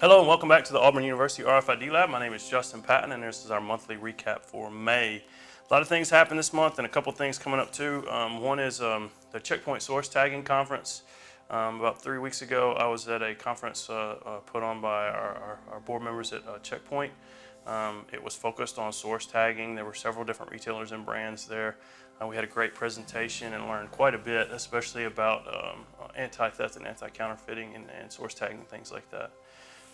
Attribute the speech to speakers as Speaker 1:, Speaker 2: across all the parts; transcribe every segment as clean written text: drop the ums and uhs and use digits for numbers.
Speaker 1: Hello and welcome back to the Auburn University RFID Lab. My name is Justin Patton and this is our monthly recap for May. A lot of things happened this month and a couple things coming up too. One is the Checkpoint Source Tagging Conference. About 3 weeks ago I was at a conference put on by our board members at Checkpoint. It was focused on source tagging. There were several different retailers and brands there. We had a great presentation and learned quite a bit, especially about anti-theft and anti-counterfeiting and source tagging and things like that.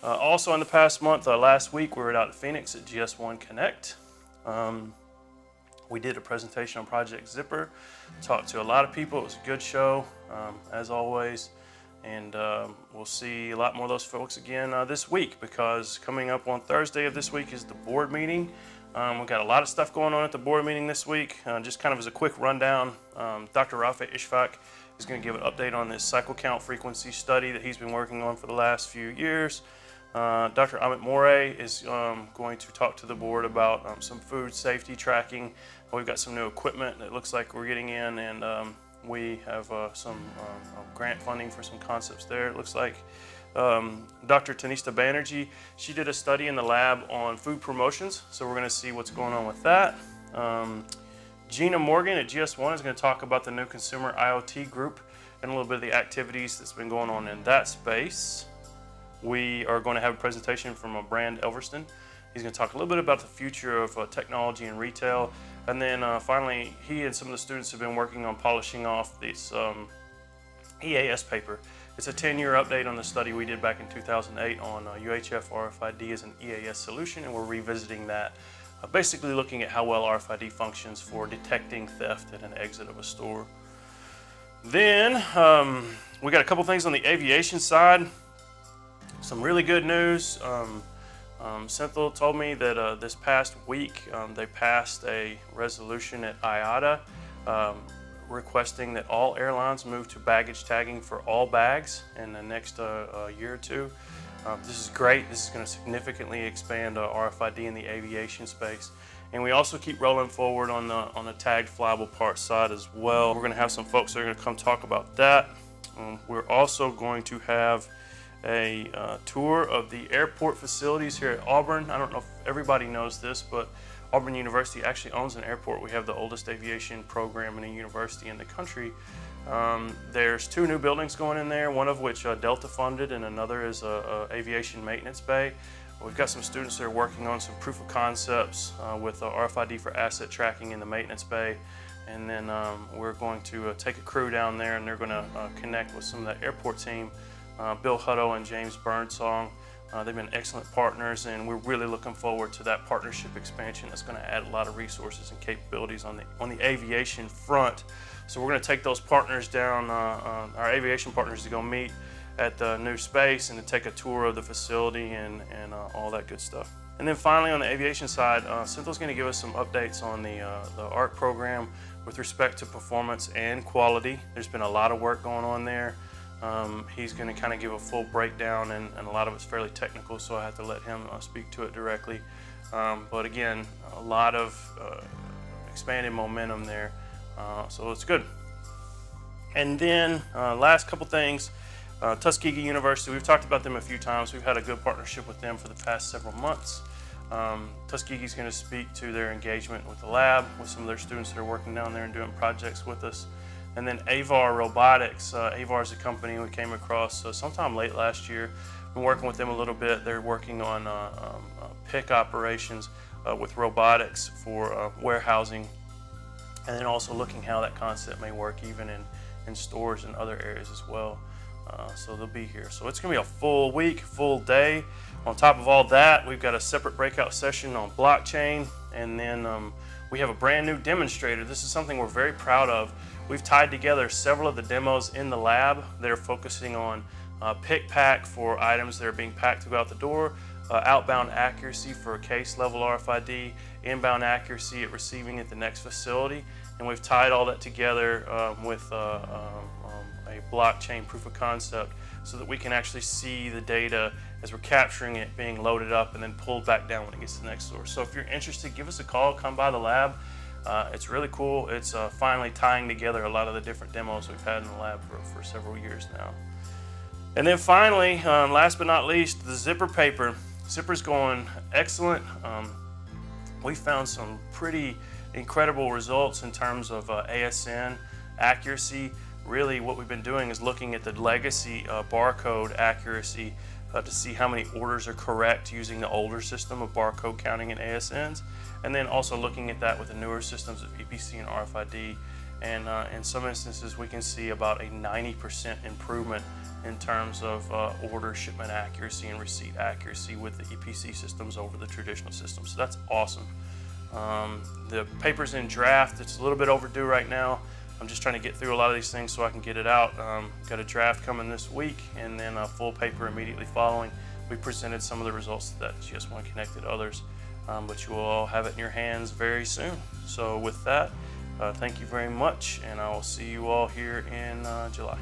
Speaker 1: Also in the past month, last week, we were out in Phoenix at GS1 Connect. We did a presentation on Project Zipper, talked to a lot of people. It was a good show, as always, and we'll see a lot more of those folks again this week, because coming up on Thursday of this week is the board meeting. We've got a lot of stuff going on at the board meeting this week. Just kind of as a quick rundown, Dr. Rafi Ishfaq is going to give an update on this cycle count frequency study that he's been working on for the last few years. Dr. Amit Moray is going to talk to the board about some food safety tracking. We've got some new equipment that looks like we're getting in, and we have some grant funding for some concepts there, it looks like. Dr. Tanista Banerjee, she did a study in the lab on food promotions, so we're going to see what's going on with that. Gina Morgan at GS1 is going to talk about the new consumer IoT group and a little bit of the activities that's been going on in that space. We are going to have a presentation from Brand Elverston. He's going to talk a little bit about the future of technology and retail. And then finally, he and some of the students have been working on polishing off this EAS paper. It's a 10-year update on the study we did back in 2008 on UHF RFID as an EAS solution, and we're revisiting that, basically looking at how well RFID functions for detecting theft at an exit of a store. Then we got a couple things on the aviation side. Some really good news. Cynthia told me that this past week they passed a resolution at IATA requesting that all airlines move to baggage tagging for all bags in the next year or two. This is great. This is going to significantly expand RFID in the aviation space. And we also keep rolling forward on the tagged flyable parts side as well. We're going to have some folks that are going to come talk about that. We're also going to have a tour of the airport facilities here at Auburn. I don't know if everybody knows this, but Auburn University actually owns an airport. We have the oldest aviation program in a university in the country. There's 2 new buildings going in there, one of which Delta funded and another is a aviation maintenance bay. We've got some students that are working on some proof of concepts with RFID for asset tracking in the maintenance bay. And then we're going to take a crew down there and they're going to connect with some of the airport team. Bill Hutto and James Birdsong. They've been excellent partners, and we're really looking forward to that partnership expansion that's going to add a lot of resources and capabilities on the aviation front. So we're going to take those partners down, our aviation partners, to go meet at the new space and to take a tour of the facility and all that good stuff. And then finally on the aviation side, Cynthia's going to give us some updates on the ARC program with respect to performance and quality. There's been a lot of work going on there. He's going to kind of give a full breakdown, and a lot of it's fairly technical, so I have to let him speak to it directly. But again, a lot of expanded momentum there, so it's good. And then last couple things, Tuskegee University, we've talked about them a few times. We've had a good partnership with them for the past several months. Tuskegee's going to speak to their engagement with the lab, with some of their students that are working down there and doing projects with us. And then Avar Robotics. Avar is a company we came across sometime late last year. Been working with them a little bit. They're working on pick operations with robotics for warehousing, and then also looking how that concept may work even in stores and other areas as well. So they'll be here. So it's going to be a full week, full day. On top of all that, we've got a separate breakout session on blockchain, and then we have a brand new demonstrator. This is something we're very proud of. We've tied together several of the demos in the lab. They're focusing on pick pack for items that are being packed throughout the door, outbound accuracy for case level RFID, inbound accuracy at receiving at the next facility. And we've tied all that together with a blockchain proof of concept so that we can actually see the data as we're capturing it being loaded up and then pulled back down when it gets to the next source. So if you're interested, give us a call, come by the lab. It's really cool. It's finally tying together a lot of the different demos we've had in the lab for several years now. And then finally, last but not least, the zipper paper. Zipper's going excellent. We found some pretty incredible results in terms of ASN accuracy. Really what we've been doing is looking at the legacy barcode accuracy to see how many orders are correct using the older system of barcode counting and ASNs, and then also looking at that with the newer systems of EPC and RFID. And in some instances we can see about a 90% improvement in terms of order shipment accuracy and receipt accuracy with the EPC systems over the traditional systems. So that's awesome. The paper's in draft. It's a little bit overdue right now. I'm just trying to get through a lot of these things so I can get it out. Got a draft coming this week and then a full paper immediately following. We presented some of the results that GS1 Connect and others, but you will all have it in your hands very soon. So with that, thank you very much, and I will see you all here in July.